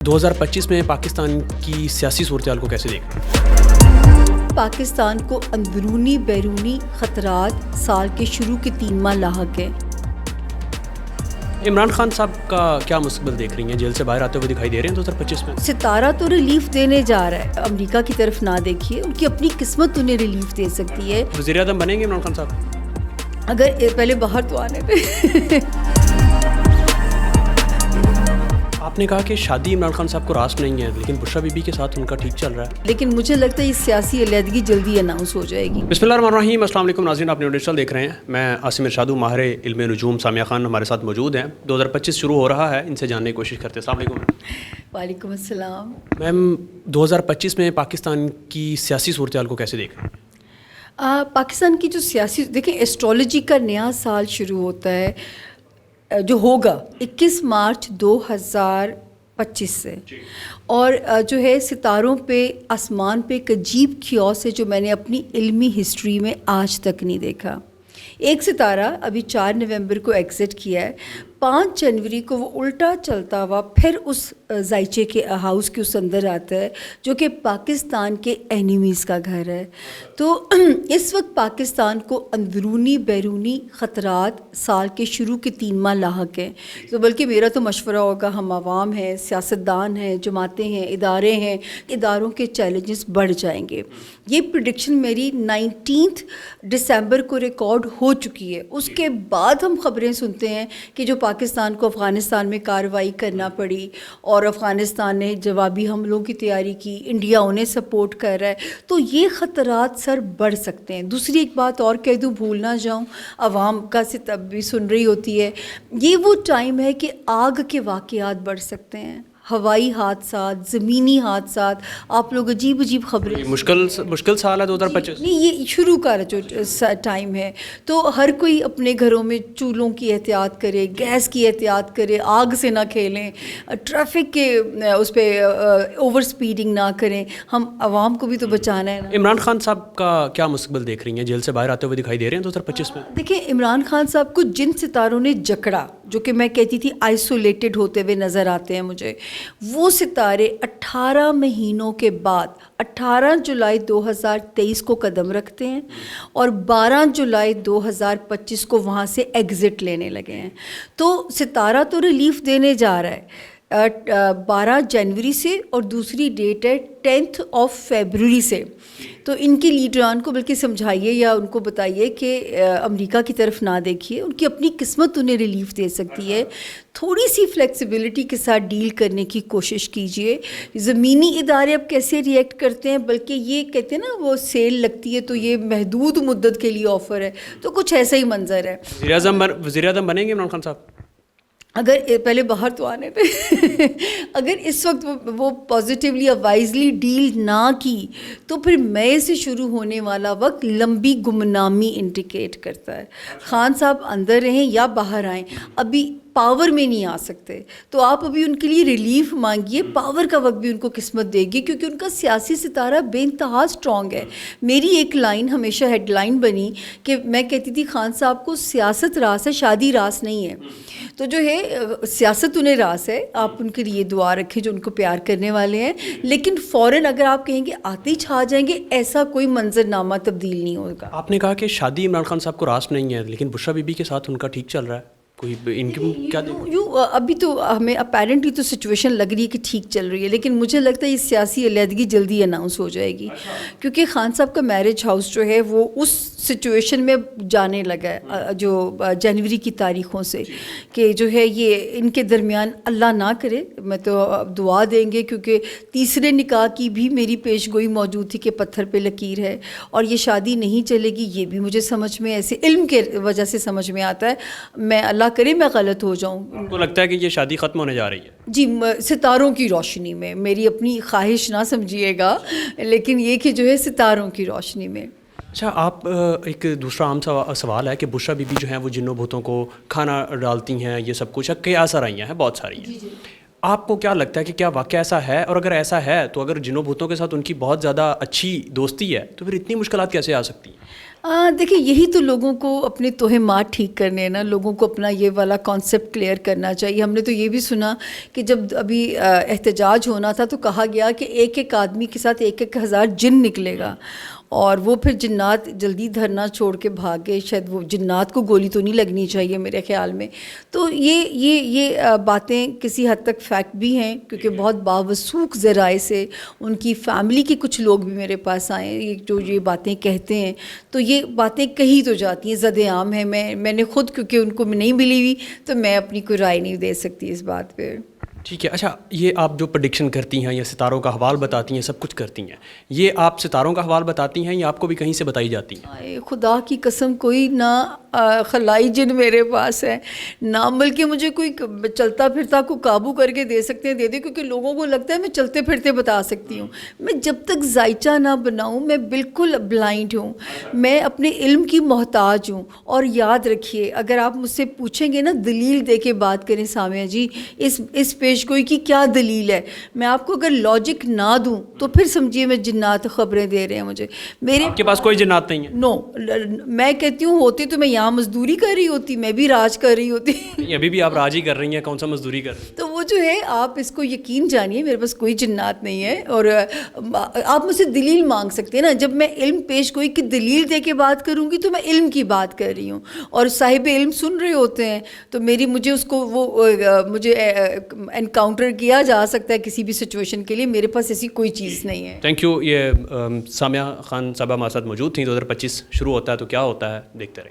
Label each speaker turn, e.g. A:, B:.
A: 2025 में पाकिस्तान की सियासी सूरत-ए-हाल को कैसे देख रहे हैं?
B: पाकिस्तान को अंदरूनी बैरूनी ख़तरात साल के शुरू के 3 माह लाहक हैं।
A: इमरान खान साहब का क्या मुस्तकबिल देख रही हैं? जेल से बाहर आते हुए दिखाई दे रहे हैं 2025 में?
B: सितारा तो रिलीफ देने जा रहा है, अमेरिका की तरफ ना देखिए, उनकी अपनी किस्मत उन्हें रिलीफ दे सकती है।
A: वज़ीर-ए-आज़म बनेंगे इमरान खान साहब?
B: अगर पहले बाहर तो आने पे
A: आपने कहा कि शादी इमरान खान साहब को रास नहीं है, लेकिन बुशरा बीबी के साथ उनका ठीक चल रहा है।
B: लेकिन मुझे लगता है ये सियासी अलहदगी जल्दी अनाउंस हो जाएगी।
A: बिस्मिल्लाहिर्रहमानिर्रहीम, अस्सलाम वालेकुम नाज़रीन, आप न्यूज़ डिजिटल देख रहे हैं। मैं आसिम इरशादू, माहिर इल्म नजूम सामिया खान हमारे साथ मौजूद हैं। 2025 शुरू हो रहा है, इनसे जानने की कोशिश करते हैं। अस्सलाम वालेकुम।
B: वालेकुम अस्सलाम।
A: मैम, 2025 में पाकिस्तान की सियासी सूरत-ए-हाल को कैसे देख रहे हैं?
B: पाकिस्तान की जो सियासी, देखिए एस्ट्रोलॉजी का नया साल शुरू होता है जो होगा 21 मार्च 2025 से, और जो है सितारों पे, आसमान पे एक अजीब ख्यास है जो मैंने अपनी इल्मी हिस्ट्री में आज तक नहीं देखा। एक सितारा अभी 4 नवंबर को एग्ज़िट किया है, 5 जनवरी को वो उल्टा चलता हुआ फिर उस जायचे के हाउस के उस अंदर आता है जो कि पाकिस्तान के एनिमीज़ का घर है। तो इस वक्त पाकिस्तान को अंदरूनी बैरूनी ख़तरात साल के शुरू के 3 माह लाहक हैं। तो बल्कि मेरा तो मशवरा होगा, हम आवाम हैं, सियासतदान हैं, जमातें हैं, इदारे हैं, इदारों के चैलेंजेस बढ़ जाएंगे। ये प्रेडिक्शन मेरी 19 दिसंबर को रिकॉर्ड हो चुकी है। उसके बाद हम ख़बरें सुनते हैं कि जो पाकिस्तान को अफ़गानिस्तान में कार्रवाई करना पड़ी और अफ़गानिस्तान ने जवाबी हमलों की तैयारी की, इंडिया उन्हें सपोर्ट कर रहा है, तो ये ख़तरात सर बढ़ सकते हैं। दूसरी एक बात और कह दूँ, भूल ना जाऊँ, आवाम का सितब भी सुन रही होती है, ये वो टाइम है कि आग के वाक़यात बढ़ सकते हैं, हवाई हादसात, ज़मीनी हादसात। आप लोग अजीब अजीब खबरें,
A: मुश्किल साल है 2025।
B: नहीं, ये शुरू का जो टाइम है, तो हर कोई अपने घरों में चूल्हों की एहतियात करे, गैस की एहतियात करे, आग से ना खेलें, ट्रैफिक के उस पर ओवर स्पीडिंग ना करें। हम आवाम को भी तो बचाना है ना।
A: इमरान खान साहब का क्या मुस्तकबिल देख रही हैं? जेल से बाहर आते हुए दिखाई दे रहे हैं 2025 में?
B: देखिए, इमरान खान साहब को जिन सितारों ने जकड़ा, जो कि मैं कहती थी आइसोलेटेड होते हुए नज़र आते हैं मुझे, वो सितारे 18 महीनों के बाद 18 जुलाई 2023 को कदम रखते हैं और 12 जुलाई 2025 को वहाँ से एग्ज़िट लेने लगे हैं। तो सितारा तो रिलीफ देने जा रहा है 12 जनवरी से, और दूसरी डेट है 10 फरवरी से। तो इनके लीडरान को बल्कि समझाइए या उनको बताइए कि अमेरिका की तरफ ना देखिए, उनकी अपनी किस्मत उन्हें रिलीफ दे सकती है। थोड़ी सी फ्लेक्सिबिलिटी के साथ डील करने की कोशिश कीजिए। ज़मीनी इदारे अब कैसे रिएक्ट करते हैं, बल्कि ये कहते हैं ना, वो सेल लगती है तो ये महदूद मुद्दत के लिए ऑफ़र है, तो कुछ ऐसा ही मंजर है।
A: वज़ीर-ए-आज़म बनेंगे इमरान खान साहब?
B: अगर पहले बाहर तो आने पे अगर इस वक्त वो पॉजिटिवली या वाइजली डील ना की, तो फिर मई से शुरू होने वाला वक्त लंबी गुमनामी इंडिकेट करता है। खान साहब अंदर रहें या बाहर आएँ, अभी पावर में नहीं आ सकते, तो आप अभी उनके लिए रिलीफ मांगिए। पावर का वक्त भी उनको किस्मत देगी, क्योंकि उनका सियासी सितारा बेइंतहा स्ट्रॉन्ग है। मेरी एक लाइन हमेशा हेडलाइन बनी कि मैं कहती थी खान साहब को सियासत रास है, शादी रास नहीं है। तो जो है सियासत उन्हें रास है, आप उनके लिए दुआ रखें जो उनको प्यार करने वाले हैं, लेकिन फ़ौरन अगर आप कहेंगे आते ही छा जाएंगे, ऐसा कोई मंजरनामा तब्दील नहीं होगा।
A: आपने कहा कि शादी इमरान खान साहब को रास नहीं है, लेकिन बुशरा बीबी के साथ उनका ठीक चल रहा है। कोई इनकी क्या
B: अभी तो हमें अपेरेंटली तो सिचुएशन लग रही है कि ठीक चल रही है, लेकिन मुझे लगता है ये सियासी अलहदगी जल्दी अनाउंस हो जाएगी, क्योंकि खान साहब का मैरिज हाउस जो है वो उस सिचुएशन में जाने लगा है जो जनवरी की तारीख़ों से, कि जो है ये इनके दरमियान अल्लाह ना करे, मैं तो दुआ देंगे, क्योंकि तीसरे निकाह की भी मेरी पेशगोई मौजूद थी कि पत्थर पे लकीर है और ये शादी नहीं चलेगी। ये भी मुझे समझ में, ऐसे इल्म के वजह से समझ में आता है। मैं अल्लाह करे मैं गलत हो जाऊं।
A: आपको लगता है कि ये शादी ख़त्म होने जा रही है?
B: जी, सितारों की रोशनी में, मेरी अपनी ख्वाहिश ना समझिएगा, लेकिन ये कि जो है सितारों की रोशनी में।
A: अच्छा, आप एक दूसरा आम सवाल है कि बुशरा बीबी जो हैं वो जिन्नों भूतों को खाना डालती हैं, ये सब कुछ कई आसार आई हैं बहुत सारी हैं। آپ کو کیا لگتا ہے کہ کیا واقعہ ایسا ہے، اور اگر ایسا ہے تو اگر جنوں بھوتوں کے ساتھ ان کی بہت زیادہ اچھی دوستی ہے تو پھر اتنی مشکلات کیسے آ سکتی ہیں؟
B: دیکھیں یہی تو لوگوں کو اپنے توہمات ٹھیک کرنے ہیں نا، لوگوں کو اپنا یہ والا کانسیپٹ کلیئر کرنا چاہیے. ہم نے تو یہ بھی سنا کہ جب ابھی احتجاج ہونا تھا تو کہا گیا کہ ایک ایک آدمی کے ساتھ 1,000 جن نکلے گا، اور وہ پھر جنات جلدی دھرنا چھوڑ کے بھاگ گئے. شاید وہ جنات کو گولی تو نہیں لگنی چاہیے میرے خیال میں. تو یہ باتیں کسی حد تک فیکٹ بھی ہیں، کیونکہ بہت باوثوق ذرائع سے ان کی فیملی کے کچھ لوگ بھی میرے پاس آئے ہیں جو یہ باتیں کہتے ہیں. تو یہ باتیں کہی تو جاتی ہیں، زد عام ہیں. میں نے خود کیونکہ ان کو نہیں ملی ہوئی تو میں اپنی کوئی رائے نہیں دے سکتی اس بات پہ.
A: ٹھیک ہے. اچھا، یہ آپ جو پریڈکشن کرتی ہیں یا ستاروں کا حوال بتاتی ہیں، سب کچھ کرتی ہیں، یہ آپ ستاروں کا حوال بتاتی ہیں یا آپ کو بھی کہیں سے بتائی جاتی ہیں؟
B: خدا کی قسم کوئی نہ خلائی جن میرے پاس ہے، نہ بلکہ مجھے کوئی چلتا پھرتا کو قابو کر کے دے سکتے ہیں دے دے، کیونکہ لوگوں کو لگتا ہے میں چلتے پھرتے بتا سکتی ہوں. میں جب تک ذائچہ نہ بناؤں میں بالکل بلائنڈ ہوں. میں اپنے علم کی محتاج ہوں. اور یاد رکھیے، اگر آپ مجھ سے پوچھیں گے نا دلیل دے کے بات کریں سامعہ جی اس پیش گوئی کی کیا دلیل ہے، میں آپ کو اگر لاجک نہ دوں تو پھر سمجھیے میں جنات خبریں دے رہے ہیں مجھے.
A: آپ کے پاس کوئی جنات نہیں ہے؟
B: نو، میں کہتی ہوں ہوتی تو میں یہاں مزدوری کر رہی ہوتی، میں بھی راج کر رہی ہوتی.
A: ابھی بھی آپ راج ہی کر رہی ہیں، کون سا مزدوری کر رہی ہیں؟
B: تو وہ جو ہے آپ اس کو یقین جانیے میرے پاس کوئی جنات نہیں ہے. اور آپ مجھ سے دلیل مانگ سکتے ہیں نا، جب میں علم پیش گوئی کی دلیل دے کے بات کروں گی تو میں علم کی بات کر رہی ہوں، اور صاحب علم سن رہے ہوتے ہیں تو مجھے اس کو مجھے انکاؤنٹر کیا جا سکتا ہے کسی بھی سچویشن کے لیے. میرے پاس ایسی کوئی چیز نہیں ہے.
A: Thank you. یہ سامیہ خان صاحبہ ہمارے ساتھ موجود تھیں. 2025 شروع ہوتا ہے تو کیا ہوتا ہے، دیکھتے رہیے.